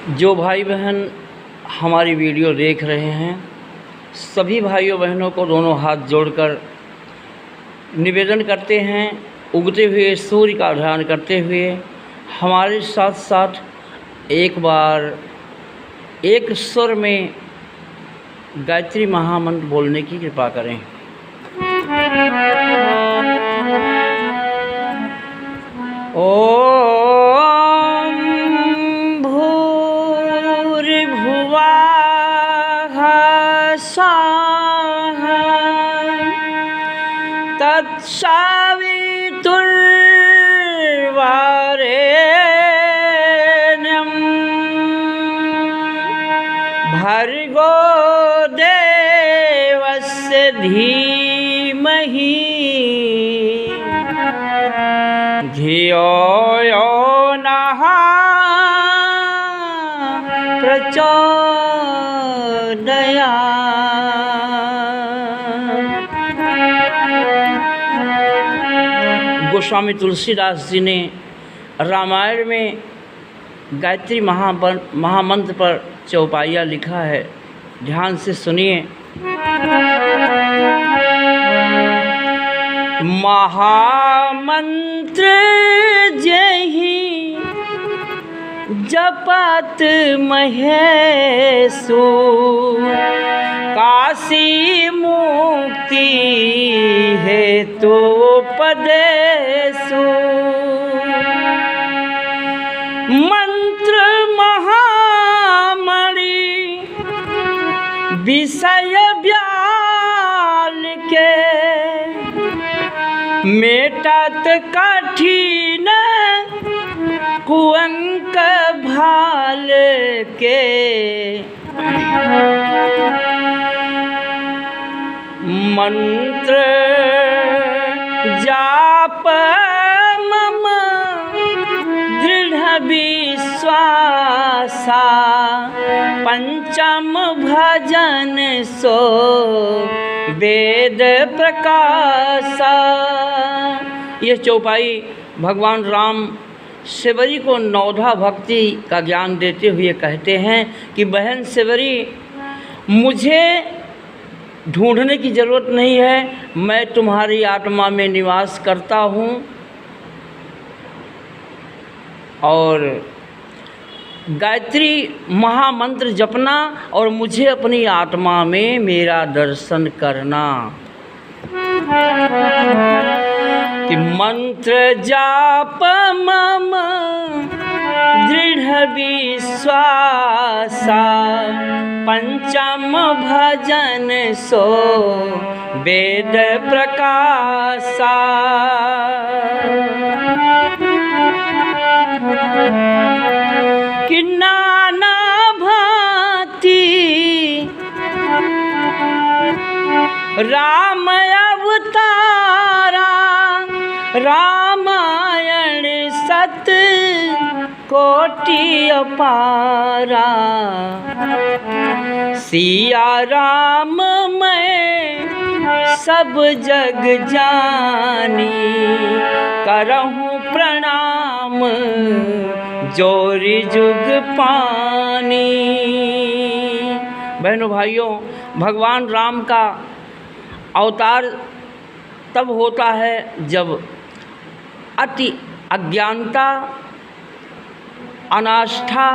जो भाई बहन हमारी वीडियो देख रहे हैं, सभी भाइयों बहनों को दोनों हाथ जोड़कर निवेदन करते हैं, उगते हुए सूर्य का ध्यान करते हुए हमारे साथ साथ एक बार एक स्वर में गायत्री महामंत्र बोलने की कृपा करें। ओम भूर्भुवः स्वः तत्सवितुर्वरेण्यं भर्गो देवस्य धीमहि धियो यो नः प्रचोदयात्। गोस्वामी तुलसीदास जी ने रामायण में गायत्री महामंत्र पर चौपाइया लिखा है। ध्यान से सुनिए। महामंत्र जहि जपत महेशु काशी मुक्ति हेतु पदेशु मंत्र महामणि विषय व्याल के मेटत कठिन कुअंक भाल के मंत्र जाप मम दृढ़ विश्वासा पंचम भजन सो वेद प्रकाशा। यह चौपाई भगवान राम सेवरी को नवधा भक्ति का ज्ञान देते हुए कहते हैं कि बहन सेवरी, मुझे ढूंढने की ज़रूरत नहीं है, मैं तुम्हारी आत्मा में निवास करता हूँ और गायत्री महामंत्र जपना और मुझे अपनी आत्मा में मेरा दर्शन करना। कि मंत्र जाप मम दृढ़ विश्वासा पंचम भजन सो वेद प्रकाशा। कि नाना भांति राम अवतारा रामायण सत कोटि अपारा। सिया राम मैं सब जग जानी करहूँ प्रणाम जोरी जुग पानी। बहनों भाइयों, भगवान राम का अवतार तब होता है जब अति अज्ञानता अनास्था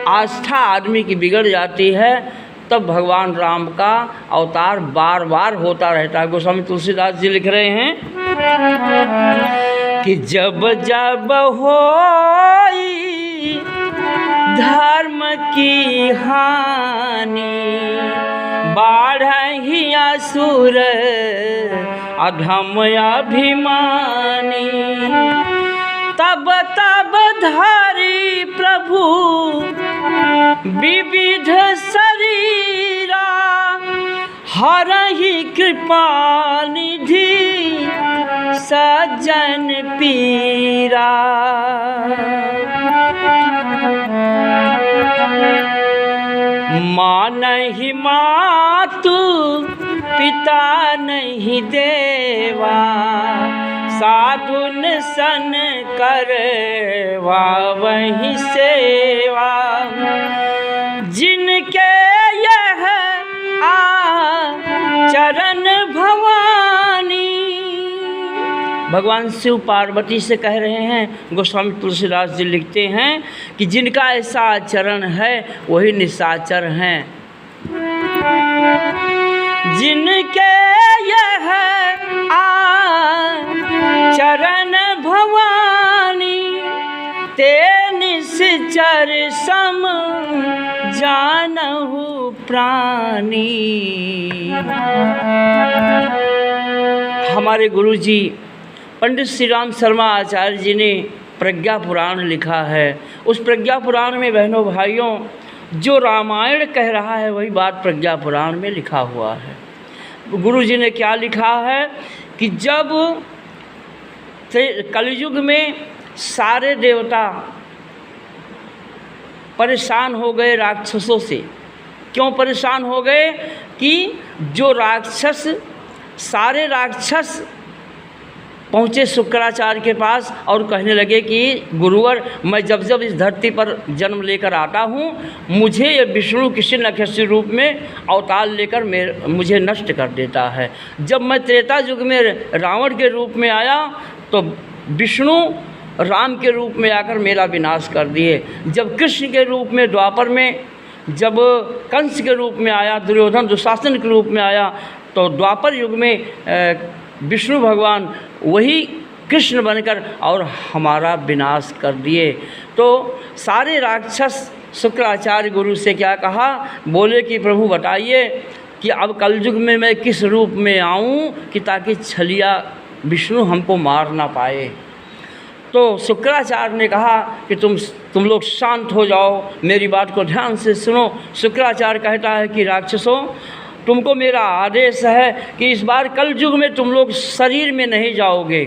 आस्था आदमी की बिगड़ जाती है, तब भगवान राम का अवतार बार बार होता रहता है। गोस्वामी तुलसीदास जी लिख रहे हैं कि जब जब होई धर्म की हानि बाढ़हि असुर अधम अभिमानी। तब तब धारी प्रभु विविध शरीरा हरहि कृपा निधि सज्जन पीरा। माँ नहीं मातु पिता नहीं देवा साधुन सन करवा वही सेवा। भगवान शिव पार्वती से कह रहे हैं। गोस्वामी तुलसीदास जी लिखते हैं कि जिनका ऐसा आचरण है वही निशाचर हैं। जिनके यह आचरण भवानी ते निश्चर सम जानहु प्राणी। हमारे गुरुजी पंडित श्री राम शर्मा आचार्य जी ने प्रज्ञा पुराण लिखा है। उस प्रज्ञा पुराण में बहनों भाइयों जो रामायण कह रहा है वही बात प्रज्ञा पुराण में लिखा हुआ है। गुरुजी ने क्या लिखा है कि जब कलयुग में सारे देवता परेशान हो गए राक्षसों से। क्यों परेशान हो गए कि जो राक्षस सारे राक्षस पहुँचे शुक्राचार्य के पास और कहने लगे कि गुरुवर मैं जब जब इस धरती पर जन्म लेकर आता हूँ मुझे ये विष्णु किसी न किसी रूप में अवतार लेकर मुझे नष्ट कर देता है। जब मैं त्रेता युग में रावण के रूप में आया तो विष्णु राम के रूप में आकर मेरा विनाश कर दिए। जब कृष्ण के रूप में द्वापर में जब कंस के रूप में आया, दुर्योधन दुशासन के रूप में आया, तो द्वापर युग में विष्णु भगवान वही कृष्ण बनकर और हमारा विनाश कर दिए। तो सारे राक्षस शुक्राचार्य गुरु से क्या कहा, बोले कि प्रभु बताइए कि अब कलयुग में मैं किस रूप में आऊं कि ताकि छलिया विष्णु हमको मार ना पाए। तो शुक्राचार्य ने कहा कि तुम लोग शांत हो जाओ, मेरी बात को ध्यान से सुनो। शुक्राचार्य कहता है कि राक्षसों तुमको मेरा आदेश है कि इस बार कलयुग में तुम लोग शरीर में नहीं जाओगे,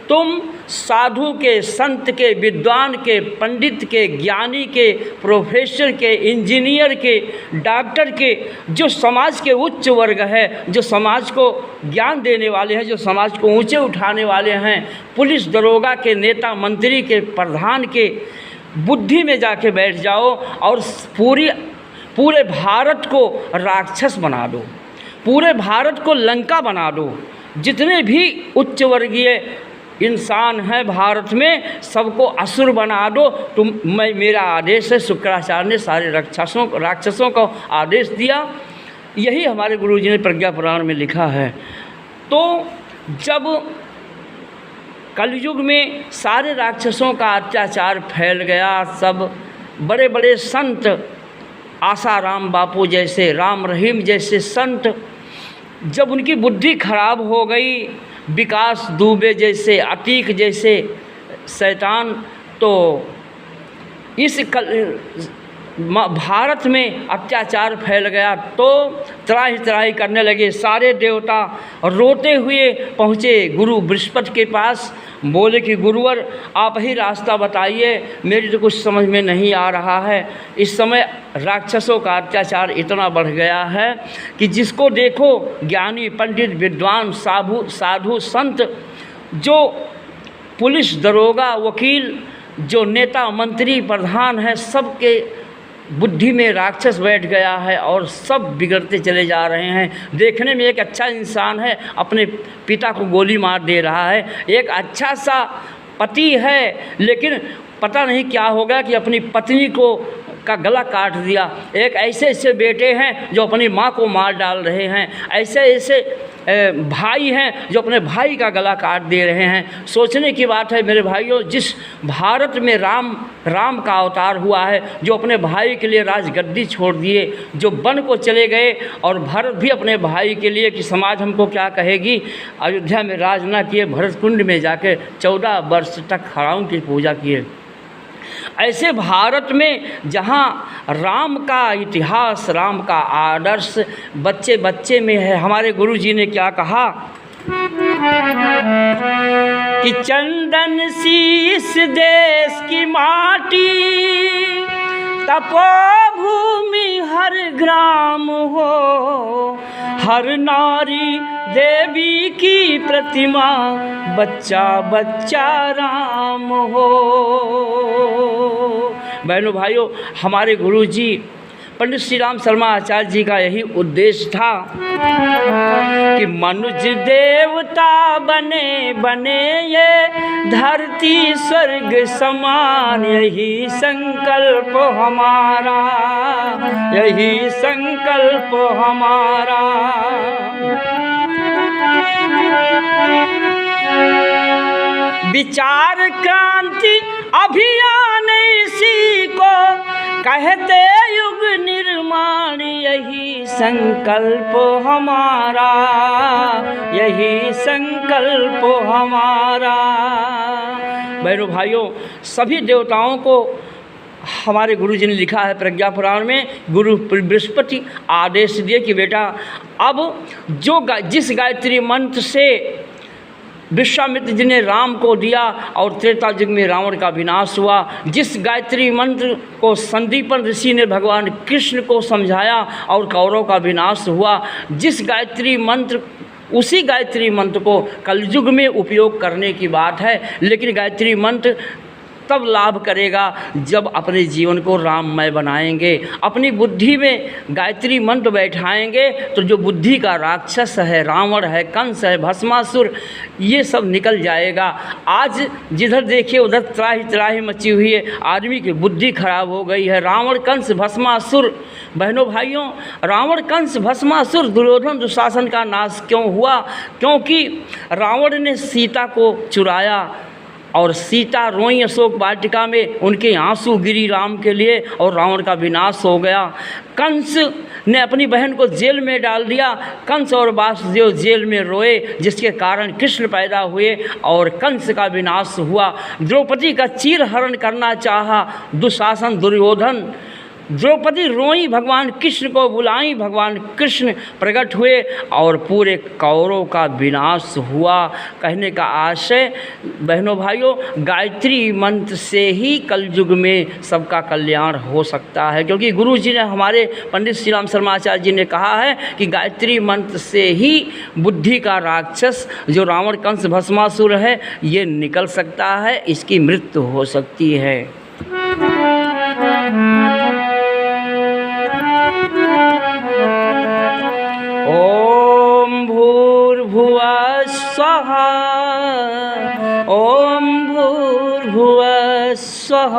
तुम साधु के, संत के, विद्वान के, पंडित के, ज्ञानी के, प्रोफेसर के, इंजीनियर के, डॉक्टर के, जो समाज के उच्च वर्ग है, जो समाज को ज्ञान देने वाले हैं, जो समाज को ऊंचे उठाने वाले हैं, पुलिस दरोगा के, नेता मंत्री के, प्रधान के बुद्धि में जाके बैठ जाओ और पूरे भारत को राक्षस बना दो, पूरे भारत को लंका बना दो। जितने भी उच्च वर्गीय इंसान हैं भारत में सबको असुर बना दो। मेरा आदेश है। शुक्राचार्य ने सारे राक्षसों को आदेश दिया। यही हमारे गुरुजी ने प्रज्ञा पुराण में लिखा है। तो जब कलयुग में सारे राक्षसों का अत्याचार फैल गया, सब बड़े बड़े संत आसाराम बापू जैसे, राम रहीम जैसे संत जब उनकी बुद्धि खराब हो गई, विकास दुबे जैसे, अतीक जैसे शैतान, तो इस भारत में अत्याचार फैल गया तो त्राही त्राही करने लगे। सारे देवता रोते हुए पहुँचे गुरु बृहस्पति के पास, बोले कि गुरुवर आप ही रास्ता बताइए, मेरी तो कुछ समझ में नहीं आ रहा है। इस समय राक्षसों का अत्याचार इतना बढ़ गया है कि जिसको देखो ज्ञानी, पंडित, विद्वान, साधु, संत, जो पुलिस, दरोगा, वकील, जो नेता, मंत्री, प्रधान है, सबके बुद्धि में राक्षस बैठ गया है और सब बिगड़ते चले जा रहे हैं। देखने में एक अच्छा इंसान है, अपने पिता को गोली मार दे रहा है। एक अच्छा सा पति है, लेकिन पता नहीं क्या होगा कि अपनी पत्नी का गला काट दिया। एक ऐसे ऐसे बेटे हैं जो अपनी माँ को मार डाल रहे हैं। ऐसे ऐसे भाई हैं जो अपने भाई का गला काट दे रहे हैं। सोचने की बात है मेरे भाइयों, जिस भारत में राम का अवतार हुआ है, जो अपने भाई के लिए राजगद्दी छोड़ दिए, जो वन को चले गए, और भरत भी अपने भाई के लिए कि समाज हमको क्या कहेगी, अयोध्या में राज ना किए, भरत कुंड में जाके 14 वर्ष तक हराओं की पूजा किए। ऐसे भारत में जहाँ राम का इतिहास, राम का आदर्श बच्चे बच्चे में है, हमारे गुरुजी ने क्या कहा कि चंदन सी इस देश की माटी, तपोभूमि हर ग्राम हो, हर नारी देवी की प्रतिमा, बच्चा बच्चा राम हो। बहनों भाइयों, हमारे गुरुजी पंडित श्री राम शर्मा आचार्य जी का यही उद्देश्य था कि मनुष्य देवता बने बने ये धरती स्वर्ग समान, यही संकल्प हमारा, यही संकल्प हमारा। विचार क्रांति अभियान इसी को कहते युग निर्माण, यही संकल्प हमारा, यही संकल्प हमारा। बहनों भाइयों, सभी देवताओं को हमारे गुरु जी ने लिखा है प्रज्ञा पुराण में, गुरु बृहस्पति आदेश दिए कि बेटा अब जिस गायत्री मंत्र से विश्वामित्र जी ने राम को दिया और त्रेता युग में रावण का विनाश हुआ, जिस गायत्री मंत्र को संदीपन ऋषि ने भगवान कृष्ण को समझाया और कौरव का विनाश हुआ, जिस गायत्री मंत्र उसी गायत्री मंत्र को कलयुग में उपयोग करने की बात है। लेकिन गायत्री मंत्र तब लाभ करेगा जब अपने जीवन को राममय बनाएंगे, अपनी बुद्धि में गायत्री मंत्र बैठाएंगे तो जो बुद्धि का राक्षस है, रावण है, कंस है, भस्मासुर, ये सब निकल जाएगा। आज जिधर देखिए उधर त्राही त्राही मची हुई है, आदमी की बुद्धि खराब हो गई है। रावण कंस भस्मासुर, बहनों भाइयों, रावण कंस भस्मासुर दुर्योधन दुशासन का नाश क्यों हुआ? क्योंकि रावण ने सीता को चुराया और सीता रोई अशोक वाटिका में, उनके आंसू गिरी राम के लिए और रावण का विनाश हो गया। कंस ने अपनी बहन को जेल में डाल दिया, कंस और वासुदेव जेल में रोए, जिसके कारण कृष्ण पैदा हुए और कंस का विनाश हुआ। द्रौपदी का चीर हरण करना चाहा दुशासन दुर्योधन, द्रौपदी रोई, भगवान कृष्ण को बुलाई, भगवान कृष्ण प्रकट हुए और पूरे कौरव का विनाश हुआ। कहने का आशय बहनों भाइयों, गायत्री मंत्र से ही कलयुग में सबका कल्याण हो सकता है, क्योंकि गुरु जी ने, हमारे पंडित श्री राम शर्मा आचार्य जी ने कहा है कि गायत्री मंत्र से ही बुद्धि का राक्षस जो रावण कंस भस्मासुर है ये निकल सकता है, इसकी मृत्यु हो सकती है। ओम भूर्भुवः स्वः, ओम भूर्भुवः स्वः,